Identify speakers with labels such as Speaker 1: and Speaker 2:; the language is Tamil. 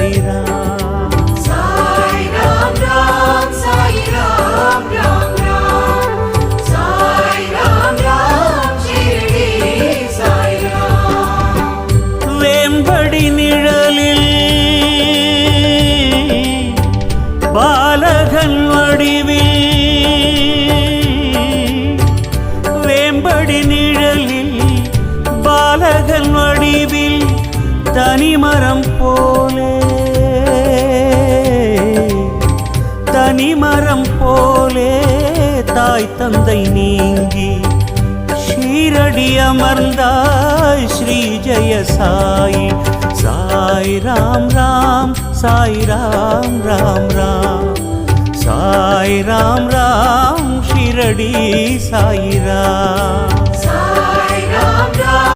Speaker 1: சாய் ராம்.
Speaker 2: சாய் ராம் ராம் சாய் ராம் ராம் ராம் சாய் ராம் ராம் ஷிரடி சாய் ராம்.
Speaker 1: வேம்படி நிழலில் பாலகன் வடிவில், வேம்படி நிழலில் பாலகன் வடிவில் தனிமரம் போலே, தனிமரம் போலே தாய் தந்தை நீங்கி ஷீரடி அமர்ந்தாய் ஸ்ரீ ஜெய சாயி. சாய் ராம் ராம் சாய் ராம் ராம் ராம் சாய் ராம் ராம் ஷிரடி சாய் ராம்.